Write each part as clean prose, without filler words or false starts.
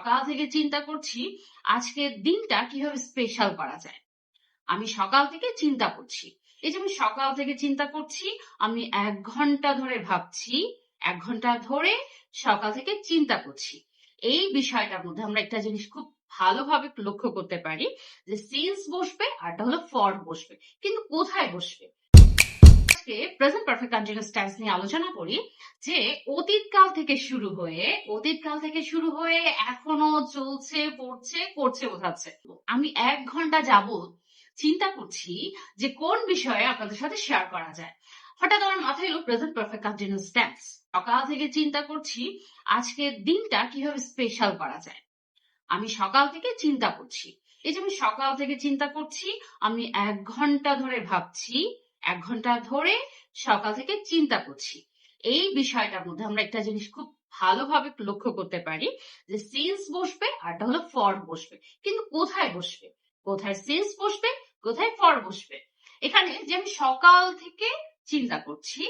সকাল থেকে চিন্তা করছি আজকের দিনটা কিভাবে স্পেশাল করা যায়। আমি সকাল থেকে চিন্তা করছি। এই যে আমি সকাল থেকে চিন্তা করছি, আমি ১ ঘন্টা ধরে ভাবছি, ১ ঘন্টা ধরে সকাল থেকে চিন্তা করছি। এই বিষয়টার মধ্যে আমরা একটা জিনিস খুব ভালোভাবে লক্ষ্য করতে পারি যে সিন্স বসবে আরটা হলো ফর বসবে। কিন্তু কোথায় বসবে? আজকে প্রেজেন্ট পারফেক্ট কন্টিনিউয়াস টেন্স নিয়ে আলোচনা করি যে অতীতকাল থেকে শুরু হয়ে এখনো চলছে, পড়ছে, করছে বোঝাচ্ছে। আমি ১ ঘন্টা যাবত চিন্তা করছি যে কোন বিষয়ে আপনাদের সাথে শেয়ার করা যায়। হঠাৎ আমার মাথায় এলো প্রেজেন্ট পারফেক্ট কন্টিনিউয়াস টেন্স। সকাল থেকে চিন্তা করছি আজকের দিনটা কিভাবে স্পেশাল করা যায়। আমি সকাল থেকে চিন্তা করছি। এই যে আমি সকাল থেকে চিন্তা করছি, আমি ১ ঘন্টা ধরে ভাবছি, ১ ঘন্টা ধরে সকাল থেকে চিন্তা করছি। এই বিষয়টার মধ্যে আমরা একটা জিনিস খুব ভালোভাবে লক্ষ্য করতে পারি যে সিন্স বসবে আরটা হলো ফর বসবে। কিন্তু কোথায় বসবে? কোথায় সিন্স বসবে, কোথায় ফর বসবে? এখানে যে আমি সকাল থেকে চিন্তা করছি,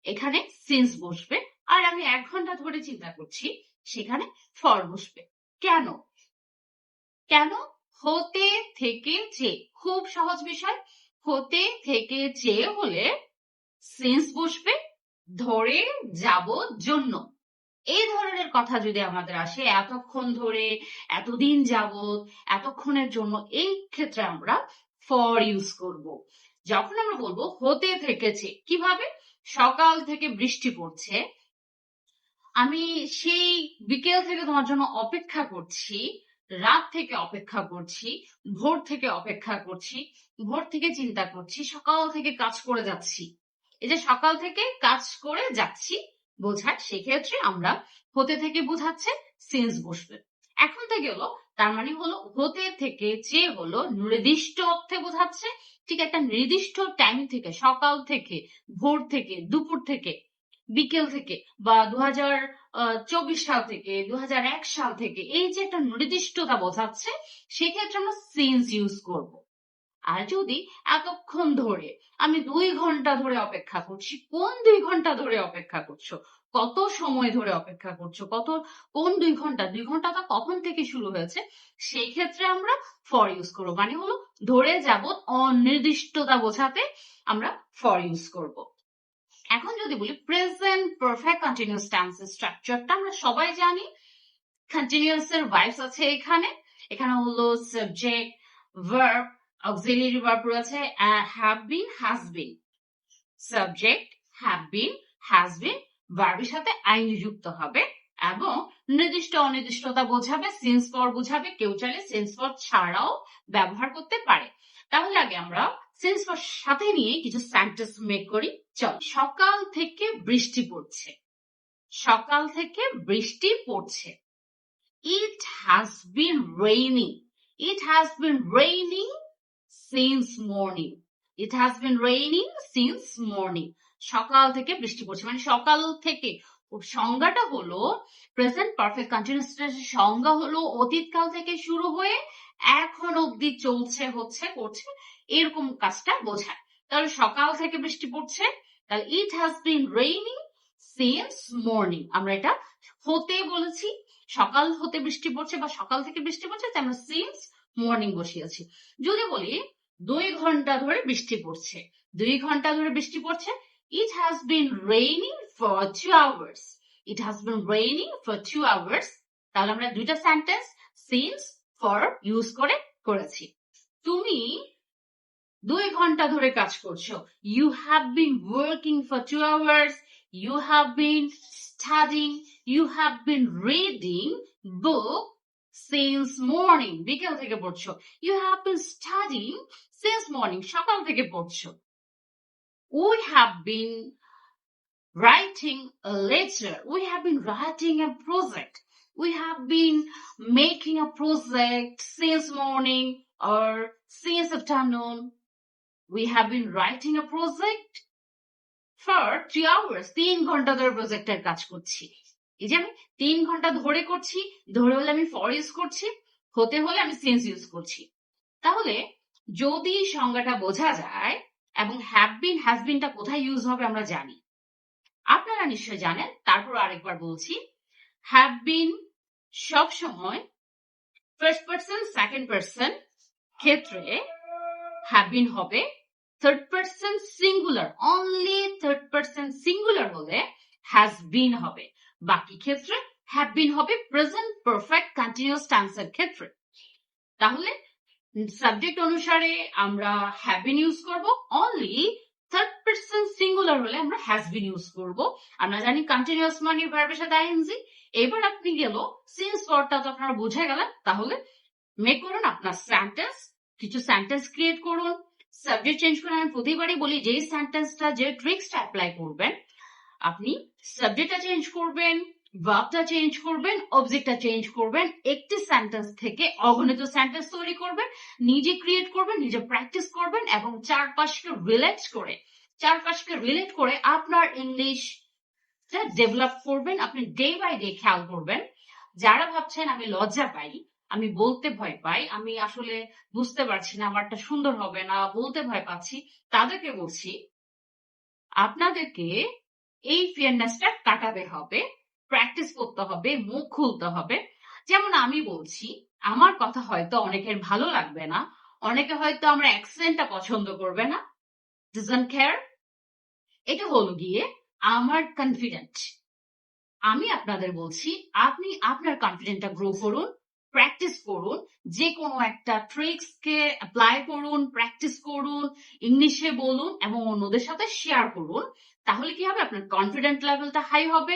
এখানে সিন্স বসবে। আর আমি ১ ঘন্টা ধরে চিন্তা করছি, সেখানে ফর বসবে। কেন? কেন? হতে থেকে যে, খুব সহজ বিষয়। হতে থেকে যে হলে সিন্স বসবে, ধরে যাব জন্য। এই ধরনের কথা যদি আমাদের আসে, এতক্ষণ ধরে, এতদিন যাবত, এতক্ষণের জন্য, এই ক্ষেত্রে আমরা ফর ইউজ করব। যখন আমরা বলবো হতে থেকেছে, কিভাবে? সকাল থেকে বৃষ্টি পড়ছে, আমি সেই বিকেল থেকে তোমার জন্য অপেক্ষা করছি, রাত থেকে অপেক্ষা করছি, ভোর থেকে অপেক্ষা করছি, ভোর থেকে চিন্তা করছি, সকাল থেকে কাজ করে যাচ্ছি। এই যে সকাল থেকে কাজ করে যাচ্ছি বোঝায়, সেক্ষেত্রে আমরা হতে থেকে বোঝাচ্ছে সিন্স বসবে। এখন থেকে হলো, তার মানে হলো হতে থেকে যে হলো নির্দিষ্ট অর্থে বোঝাচ্ছে, ঠিক একটা নির্দিষ্ট টাইম থেকে, সকাল থেকে, ভোর থেকে, দুপুর থেকে, বিকেল থেকে, বা ২০২৪ সাল থেকে, ২০০১ সাল থেকে, এই যে একটা নির্দিষ্টতা বোঝাচ্ছে, সেক্ষেত্রে আমরা সিন্স ইউজ করব। আর যদি এতক্ষণ ধরে, আমি ২ ঘন্টা ধরে অপেক্ষা করছি, কোন ২ ঘন্টা ধরে অপেক্ষা করছো? কত সময় ধরে অপেক্ষা করছো? কোন ২ ঘন্টা? ২ ঘন্টাটা কখন থেকে শুরু হয়েছে? সেই ক্ষেত্রে আমরা ফর ইউজ করবো। মানে হলো ধরে যাবত, অনির্দিষ্টতা বোঝাতে আমরা ফর ইউজ করব। এখন যদি বলি প্রেজেন্ট পারফেক্ট কন্টিনিউয়াস টেন্সের স্ট্রাকচারটা আমরা সবাই জানি। কন্টিনিউয়াস এর ভার্বস আছে এখানে। এখানে হলো সাবজেক্ট, ভার্ব, অক্সিলারি ভার্ব রয়েছে, have been, has been. Subject, have been, has been, ভার্বের সাথে আইনি যুক্ত হবে এবং নির্দিষ্ট অনির্দিষ্টতা বোঝাবে, সিন্স ফর বোঝাবে। কেউ চাইলে সিন্স ফর ছাড়াও ব্যবহার করতে পারে। তাহলে আগে আমরা সিন্স ফর সাথে নিয়ে কিছু সেন্টেন্স মেক করি। চল। সকাল থেকে বৃষ্টি পড়ছে। সকাল থেকে বৃষ্টি পড়ছে। It has been raining. It has been raining since morning. It has been raining since morning. সকাল থেকে বৃষ্টি পড়ছে, মানে সকাল থেকে। সংজ্ঞাটা হলো প্রেজেন্ট পারফেক্ট কন্টিনিউয়াস টেন্সের সংজ্ঞা হলো অতীতকাল থেকে শুরু হয়ে এখন অবধি চলছে, হচ্ছে, করছে, এরকম কাজটা বোঝায়। তাহলে সকাল থেকে বৃষ্টি পড়ছে, তাহলে it has been raining since morning. আমরা এটা হতে বলেছি, সকাল হতে বৃষ্টি পড়ছে বা সকাল থেকে বৃষ্টি পড়ছে, তাই আমরা সিন্স মর্নিং বসিয়েছি। যদি বলি ২ ঘন্টা ধরে বৃষ্টি পড়ছে, ২ ঘন্টা ধরে বৃষ্টি পড়ছে, it has been raining for 2 hours. It has been raining for 2 hours. তাহলে আমরা দুইটা সেন্টেন্স সিন্স ফর ইউজ করে করেছি। তুমি ২ ঘন্টা ধরে কাজ করছো, you have been working for 2 hours. You have been studying, you have been reading book since morning. বিকেল থেকে পড়ছো। You have been studying since morning. সকাল থেকে পড়ছো। We have been writing a letter. We have been writing a project. We have been making a project since morning or since afternoon. We have been writing a project for 3 hours. ৩ ঘন্টা ধরে প্রজেক্টের কাজ করছি। এই যে আমি ৩ ঘন্টা ধরে করছি, ধরে হলে আমি ফর ইউজ করছি, হতে হলে আমি সিন্স ইউজ করছি। তাহলে যদি সংজ্ঞাটা বোঝা যায় এবং হ্যাভ বিন, হ্যাজ বিনটা কোথায় ইউজ হবে আমরা জানি, আপনারা নিশ্চয় জানেন, তারপর আরেকবার বলছি। হ্যাভ বিন সব সময় ফার্স্ট পার্সন সেকেন্ড পার্সন ক্ষেত্রে হ্যাভ বিন হবে, third person singular only third person singular হলে হ্যাজ বিন হবে, বাকি ক্ষেত্রে হ্যাভ বিন হবে প্রেজেন্ট পারফেক্ট কন্টিনিউয়াস টেন্সের ক্ষেত্রে। তাহলে সাবজেক্ট অনুসারে আমরা হ্যাভ বিন ইউজ করব, অনলি থার্ড পার্সন সিঙ্গুলার হলে আমরা হ্যাজ বিন ইউজ করব। আমরা জানি কন্টিনিউয়াস মানে ভার্বের সাথে আইএনজি। এবার আপনি গেল সিন্স ওয়ার্ডটা তো আপনারা বুঝে গেলেন, তাহলে মেক করুন আপনার সেন্টেন্স, কিছু সেন্টেন্স ক্রিয়েট করুন, সাবজেক্ট চেঞ্জ করে। আমি প্রতিবারই বলি যে সেন্টেন্সটা যে ট্রিক্সটা অ্যাপ্লাই করবেন, আপনি সাবজেক্টটা চেঞ্জ করবেন, ভার্বটা চেঞ্জ করবেন, অবজেক্টটা চেঞ্জ করবেন, একটি সেন্টেন্স থেকে অগণিত সেন্টেন্স তৈরি করবেন, নিজে ক্রিয়েট করবেন, নিজে প্র্যাকটিস করবেন এবং চারপাশকে রিলেট করে আপনার ইংলিশ ডেভেলপ করবেন। আপনি ডে বাই ডে খেয়াল করবেন। যারা ভাবছেন আমি লজ্জা পাই, আমি বলতে ভয় পাই, আমি আসলে বুঝতে পারছি না আমারটা সুন্দর হবে না, বলতে ভয় পাচ্ছি, তাদেরকে বলছি আপনাদেরকে এই ফিয়ারনেসটা কাটাতে হবে, প্র্যাকটিস করতে হবে, মুখ খুলতে হবে। যেমন আমি বলছি, আমার কথা হয়তো অনেকের ভালো লাগবে না, অনেকে হয়তো আমার অ্যাকসেন্টটা পছন্দ করবে না, ডাজন্ট কেয়ার। এটা হলো গিয়ে আমার কনফিডেন্ট। আমি আপনাদের বলছি আপনি আপনার কনফিডেন্টটা গ্রো করুন, প্র্যাকটিস করুন, যে কোনো একটা ট্রিক্সকে অ্যাপ্লাই করুন, প্র্যাকটিস করুন, ইংলিশে বলুন এবং অন্যদের সাথে শেয়ার করুন। তাহলে কি হবে, আপনার কনফিডেন্ট লেভেলটা হাই হবে।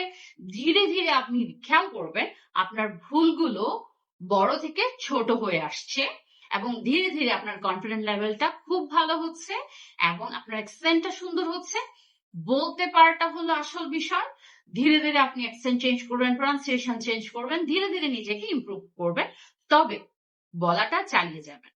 ধীরে ধীরে আপনি খেয়াল করবেন আপনার ভুলগুলো বড় থেকে ছোট হয়ে আসছে এবং ধীরে ধীরে আপনার কনফিডেন্ট লেভেলটা খুব ভালো হচ্ছে এবং আপনার অ্যাকসেন্টটা সুন্দর হচ্ছে। বলতে পারাটা হলো আসল বিষয়। ধীরে ধীরে আপনি অ্যাকসেন্ট চেঞ্জ করবেন, প্রনাউন্সিয়েশন চেঞ্জ করবেন, ধীরে ধীরে নিজেকে ইমপ্রুভ করবেন, তবে বলাটা চালিয়ে যাবেন।